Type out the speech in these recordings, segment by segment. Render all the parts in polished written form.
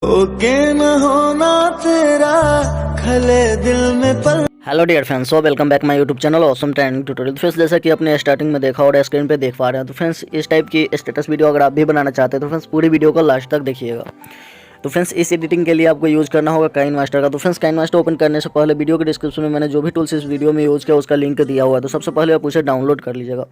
Okay न होना तेरा खले दिल में पल। Hello dear friends, so welcome back my YouTube channel awesome trending tutorial. Friends, जैसा कि आपने स्टार्टिंग में देखा और स्क्रीन पे देख पा रहे हैं, तो फ्रेंड्स इस टाइप की स्टेटस वीडियो अगर आप भी बनाना चाहते हैं तो फ्रेंड्स पूरी वीडियो को लास्ट तक देखिएगा। तो फ्रेंड्स इस एडिटिंग के लिए आपको यूज़ करना होगा काइनमास्टर का। तो फ्रेंड्स काइनमास्टर ओपन करने से पहले वीडियो के डिस्क्रिप्शन में मैंने जो भी टूल्स इस वीडियो में यूज़ किया उसका लिंक दिया हुआ है, तो सबसे पहले आप उसे डाउनलोड कर लीजिएगा।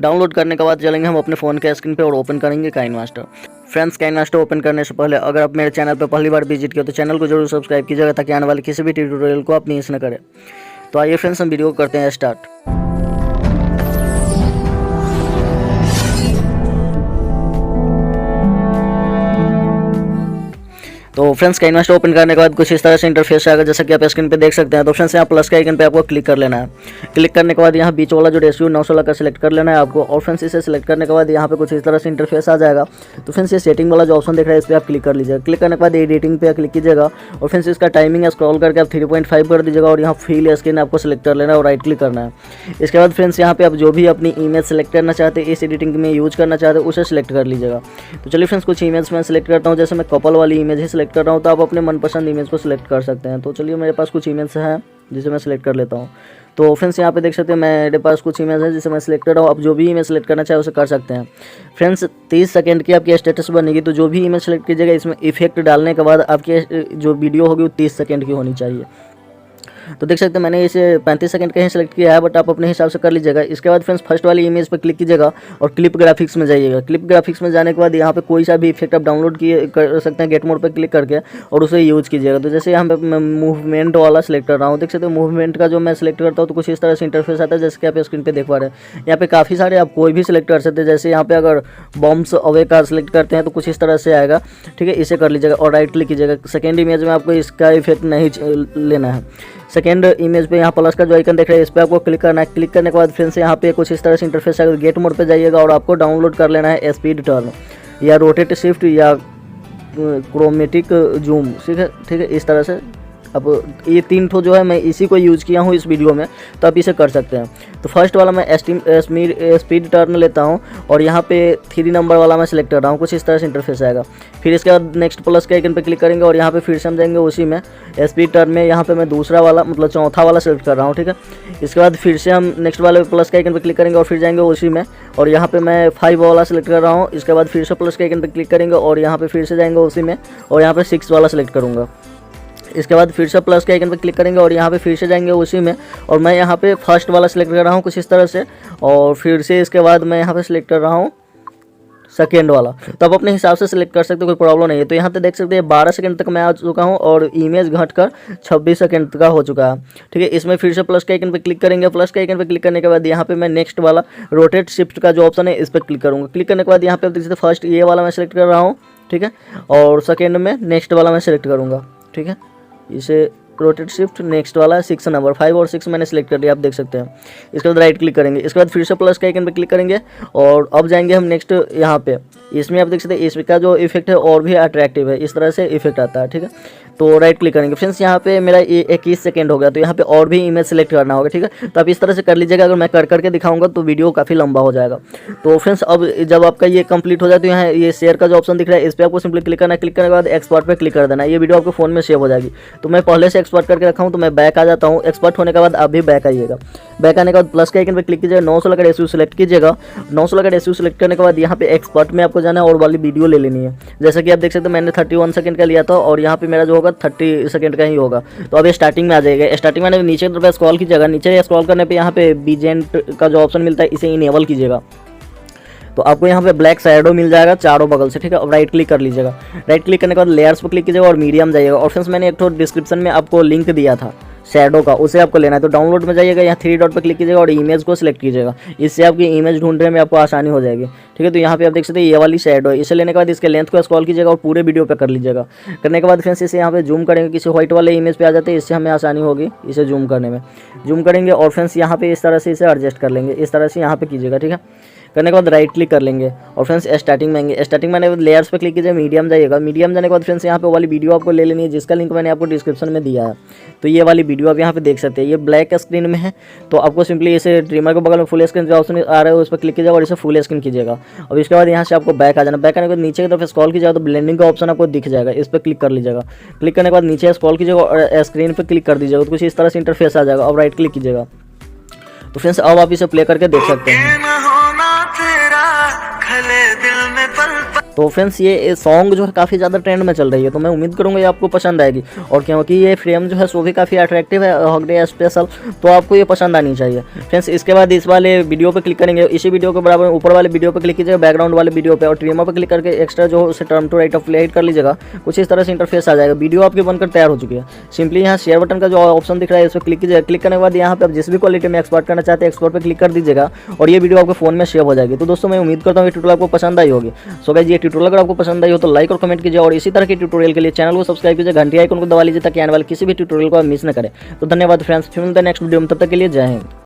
डाउनलोड करने के बाद चलेंगे हम अपने फ़ोन के स्क्रीन पे और ओपन करेंगे काइनमास्टर। फ्रेंड्स काइनमास्टर ओपन करने से पहले अगर आप मेरे चैनल पर पहली बार विजिट किया तो चैनल को जरूर सब्सक्राइब कीजिएगा ताकि आने वाले किसी भी ट्यूटोरियल को आप मिस न करें। तो आइए फ्रेंड्स हम वीडियो को करते हैं स्टार्ट। तो फ्रेंड्स काइनमास्टर ओपन करने के बाद कुछ इस तरह से इंटरफेस आएगा, जैसा कि आप स्क्रीन पे देख सकते हैं। तो फ्रेंड्स यहाँ प्लस के आइकन पे आपको क्लिक कर लेना है। क्लिक करने के बाद यहाँ बीच वाला जो रेशियो 916 का सिलेक्ट कर लेना है आपको। और फ्रेंड्स इसे सिलेक्ट करने के बाद यहाँ पे कुछ इस तरह से इंटरफेस आ जाएगा। तो फ्रेंड्स ये सेटिंग वाला जो ऑप्शन दिख रहा है इस पर आप क्लिक कर लीजिएगा। क्लिक करने के बाद एडिटिंग पे क्लिक कीजिएगा और फ्रेंड्स इसका टाइमिंग स्क्रॉल करके आप 3.5 कर दीजिएगा और यहाँ फील स्क्रीन आपको सिलेक्ट कर लेना है और राइट क्लिक करना है। इसके बाद फ्रेंड्स यहाँ पे आप जो भी अपनी इमेज सेलेक्ट करना चाहते हैं, इस एडिटिंग में यूज करना चाहते हैं, उसे सिलेक्ट कर लीजिएगा। तो चलिए फ्रेंड्स कुछ इमेज मैं सिलेक्ट करता हूँ, जैसे मैं कपल वाली इमेज ही सिलेक्ट कर रहा हूँ, तो आप अपने मनपसंद इमेज को सिलेक्ट कर सकते हैं। तो चलिए मेरे पास कुछ इमेज हैं जिसे मैं सिलेक्ट कर लेता हूँ। तो फ्रेंड्स यहाँ पे देख सकते हैं मेरे पास कुछ इमेज है जिसे मैं सिलेक्ट कर रहा हूँ। आप जो भी इमेज सेलेक्ट करना चाहे उसे कर सकते हैं। फ्रेंड्स 30 सेकंड की आपकी स्टेटस बनेगी, तो जो भी इमेज सेलेक्ट कीजिएगा इसमें इफेक्ट डालने के बाद आपकी जो वीडियो होगी वो 30 सेकंड की होनी चाहिए। तो देख सकते हैं मैंने इसे 35 सेकंड का ही सिलेक्ट किया है, बट आप अपने हिसाब से कर लीजिएगा। इसके बाद फ्रेंड्स फर्स्ट वाली इमेज पर क्लिक कीजिएगा और क्लिप ग्राफिक्स में जाइएगा। क्लिप ग्राफिक्स में जाने के बाद यहाँ पे कोई सा भी इफेक्ट आप डाउनलोड किए कर सकते हैं गेट मोड पर क्लिक करके और उसे यूज़ कीजिएगा। तो जैसे यहाँ पे मैं मूवमेंट वाला सिलेक्ट कर रहा हूँ, देख सकते हैं मूवमेंट का जो मैं सिलेक्ट करता हूँ तो कुछ इस तरह से इंटरफेस आता है जैसे कि आप स्क्रीन पर देख पा रहे हैं। यहाँ पे काफ़ी सारे आप कोई भी सिलेक्ट कर सकते हैं। जैसे यहाँ पे अगर बॉम्ब्स अवे का सिलेक्ट करते हैं तो कुछ इस तरह से आएगा, ठीक है। इसे कर लीजिएगा और राइट क्लिक कीजिएगा। सेकेंड इमेज में आपको इसका इफेक्ट नहीं लेना है। सेकेंड इमेज पे यहाँ प्लस का जो आइकन देख रहे हैं इस पर आपको क्लिक करना है। क्लिक करने के बाद फिर से यहाँ पे कुछ इस तरह से इंटरफेस आएगा। गेट मोड पे जाइएगा और आपको डाउनलोड कर लेना है स्पीड टर्न या रोटेट शिफ्ट या क्रोमेटिक जूम, ठीक है। इस तरह से अब ये 3 ठो जो है मैं इसी को यूज़ किया हूँ इस वीडियो में, तो आप इसे कर सकते हैं। तो फर्स्ट वाला मैं स्पीड टर्न लेता हूँ और यहाँ पे 3 नंबर वाला मैं सिलेक्ट कर रहा हूँ। कुछ इस तरह से इंटरफेस आएगा। फिर इसके बाद नेक्स्ट प्लस के आइकन पे क्लिक करेंगे और यहाँ पे फिर से हम जाएंगे उसी में स्पीड टर्न में। यहाँ पे मैं दूसरा वाला मतलब चौथा वाला सिलेक्ट कर रहा हूँ, ठीक है। इसके बाद फिर से हम नेक्स्ट वाले प्लस के आइकन पे क्लिक करेंगे और फिर जाएंगे उसी में और यहाँ पे मैं 5 वाला सिलेक्ट कर रहा हूँ। इसके बाद फिर से प्लस के आइकन पे क्लिक करेंगे और यहाँ पे फिर से जाएंगे उसी में और यहाँ पे 6 वाला सिलेक्ट करूँगा। इसके बाद फिर से प्लस के आइकन पर क्लिक करेंगे और यहाँ पे फिर से जाएंगे उसी में और मैं यहाँ पे फर्स्ट वाला सिलेक्ट कर रहा हूँ कुछ इस तरह से। और फिर से इसके बाद मैं यहाँ पे सिलेक्ट कर रहा हूँ सेकेंड वाला। तो आप अपने हिसाब से सिलेक्ट कर सकते हो, कोई प्रॉब्लम नहीं है। तो यहाँ पे देख सकते हैं 12 सेकंड तक मैं आ चुका हूँ और इमेज घटकर 26 सेकंड का हो चुका है, ठीक है। इसमें फिर से प्लस के आइकन पे क्लिक करेंगे। प्लस के आइकन पे क्लिक करने के बाद यहाँ पे मैं नेक्स्ट वाला रोटेट शिफ्ट का जो ऑप्शन है इस पर क्लिक करूँगा। क्लिक करने के बाद यहाँ पे देख सकते हैं फर्स्ट ये वाला मैं सिलेक्ट कर रहा हूँ, ठीक है। और सेकेंड में नेक्स्ट वाला मैं सिलेक्ट करूँगा, ठीक है। इसे रोटेट शिफ्ट नेक्स्ट वाला 6 नंबर 5 और 6 मैंने सेलेक्ट कर दिया, आप देख सकते हैं। इसके बाद राइट क्लिक करेंगे। इसके बाद फिर से प्लस के आइकन पे क्लिक करेंगे और अब जाएंगे हम नेक्स्ट यहाँ पे। इसमें आप देख सकते हैं इसका जो इफेक्ट है और भी अट्रैक्टिव है, इस तरह से इफेक्ट आता है, ठीक है। तो राइट क्लिक करेंगे। फ्रेंड्स यहाँ पे मेरा 21 सेकंड हो गया, तो यहाँ पे और भी इमेज सेलेक्ट करना होगा, ठीक है। तो आप इस तरह से कर लीजिएगा। अगर मैं कर करके दिखाऊंगा तो वीडियो काफ़ी लंबा हो जाएगा। तो फ्रेंड्स अब जब आपका ये कंप्लीट हो जाए तो यहाँ ये शेयर का जो ऑप्शन दिख रहा है इस पर आपको सिंपली क्लिक करना है। क्लिक करने के बाद एक्सपर्ट पे क्लिक कर देना है। ये वीडियो आपके फ़ोन में सेव हो जाएगी। तो मैं पहले से एक्सपर्ट करके रखा हूँ, तो मैं बैक आ जाता हूँ। एक्सपर्ट होने के बाद आप भी बैक आइएगा। बैक आने के बाद प्लस के आइकन पे क्लिक कीजिएगा, 916 का रेशियो सेलेक्ट कीजिएगा। 916 का रेशियो सेलेक्ट करने के बाद यहाँ पे एक्सपर्ट में आपको जाना है और वाली वीडियो ले लेनी है। जैसा कि आप देख सकते हैं मैंने 31 सेकंड का लिया था और यहाँ पे मेरा जो होगा 30 सेकंड का ही होगा। तो अब ये स्टार्टिंग में आ जाएगा। स्टार्टिंग में नीचे की तरफ स्क्रॉल कीजिएगा। नीचे स्क्रॉल करने पे यहाँ पे बीजेंट का जो ऑप्शन मिलता है इसे इनेबल कीजिएगा। तो आपको यहाँ पे ब्लैक शैडो मिल जाएगा चारों बगल से, ठीक है। अब राइट क्लिक कर लीजिएगा। राइट क्लिक करने के बाद लेयर्स पर क्लिक कीजिएगा और मीडियम जाइएगा। और फ्रेंड्स मैंने एक तो डिस्क्रिप्शन में आपको लिंक दिया था शैडो का, उसे आपको लेना है। तो डाउनलोड में जाइएगा, यहाँ 3 डॉट पर क्लिक कीजिएगा और इमेज को सिलेक्ट कीजिएगा। इससे आपकी इमेज ढूंढने में आपको आसानी हो जाएगी, ठीक है। तो यहाँ पे आप देख सकते हैं ये वाली शैडो है। इसे लेने के बाद इसके लेंथ को स्क्रॉल कीजिएगा और पूरे वीडियो पे कर लीजिएगा। करने के बाद फ्रेंड्स इसे यहाँ पे जूम करेंगे, किसी व्हाइट वाले इमेज पे आ जाते हैं, इससे हमें आसानी होगी इसे जूम करने में। जूम करेंगे और फ्रेंड्स यहाँ पे इस तरह से इसे एडजस्ट कर लेंगे, इस तरह से यहाँ पे कीजिएगा, ठीक है। करने के बाद राइट क्लिक कर लेंगे और फ्रेंड्स स्टार्टिंग में आएंगे। स्टार्टिंग में लेयर्स पे क्लिक कीजिए, मीडियम जाइएगा। मीडियम जाने के बाद फ्रेंड्स यहाँ पे वाली वीडियो आपको ले लेनी है जिसका लिंक मैंने आपको डिस्क्रिप्शन में दिया है। तो ये वाली वीडियो आप यहाँ पे देख सकते हैं, ये ब्लैक स्क्रीन में है। तो आपको सिंपली इसे ट्रिमर के बगल में फुल स्क्रीन का ऑप्शन आ रहा है, उस पर क्लिक कीजिएगा और इसे फुल स्क्रीन कीजिएगा। और इसके बाद यहाँ से आपको बैक आ जाना। बैक आने के बाद नीचे की तरफ स्क्रॉल कीजिएगा तो ब्लेंडिंग का ऑप्शन आपको दिख जाएगा, इस पर क्लिक कर लीजिएगा। क्लिक करने के बाद नीचे स्क्रॉल कीजिएगा और स्क्रीन पर क्लिक कर दीजिएगा। तो कुछ इस तरह से इंटरफेस आ जाएगा। अब राइट क्लिक कीजिएगा। तो फ्रेंड्स अब आप इसे प्ले करके देख सकते हैं। तो फ्रेंड्स ये सॉन्ग जो है काफ़ी ज़्यादा ट्रेंड में चल रही है, तो मैं उम्मीद करूँगा ये आपको पसंद आएगी। और क्योंकि ये फ्रेम जो है सो भी काफ़ी अट्रैक्टिव है हॉलीडे स्पेशल, तो आपको ये पसंद आनी चाहिए फ्रेंड्स। इसके बाद इस वाले वीडियो पे क्लिक करेंगे, इसी वीडियो के बराबर ऊपर वाले वीडियो पे क्लिक कीजिएगा, बैकग्राउंड वाले वीडियो पे, और ट्रिमर पे क्लिक करके एक्स्ट्रा जो उसे term to write off play कर लीजिएगा। कुछ इस तरह से इंटरफेस आ जाएगा। वीडियो आपकी बनकर तैयार हो चुकी है। सिंपली यहाँ शेयर बटन का जो ऑप्शन दिख रहा है इस पर क्लिक कीजिएगा। क्लिक करने के बाद यहाँ पे आप जिस भी क्वालिटी में एक्सपोर्ट करना चाहते हैं एक्सपोर्ट पर क्लिक कर दीजिएगा और ये वीडियो आपके फोन में सेव हो जाएगी। तो दोस्तों मैं उम्मीद करता हूँ ये ट्यूटोरियल आपको पसंद आई होगी। सो गाइस ये ट्यूटोरियल अगर आपको पसंद आई हो तो लाइक और कमेंट कीजिए और इसी तरह के ट्यूटोरियल के लिए चैनल को सब्सक्राइब कीजिए, घंटी आइकन को दबा लीजिए ताकि आने वाले किसी भी ट्यूटोरियल को आप मिस न करें। तो धन्यवाद फ्रेंड्स, फिर मिलते हैं नेक्स्ट वीडियो में, तब तक के लिए जय हिंद।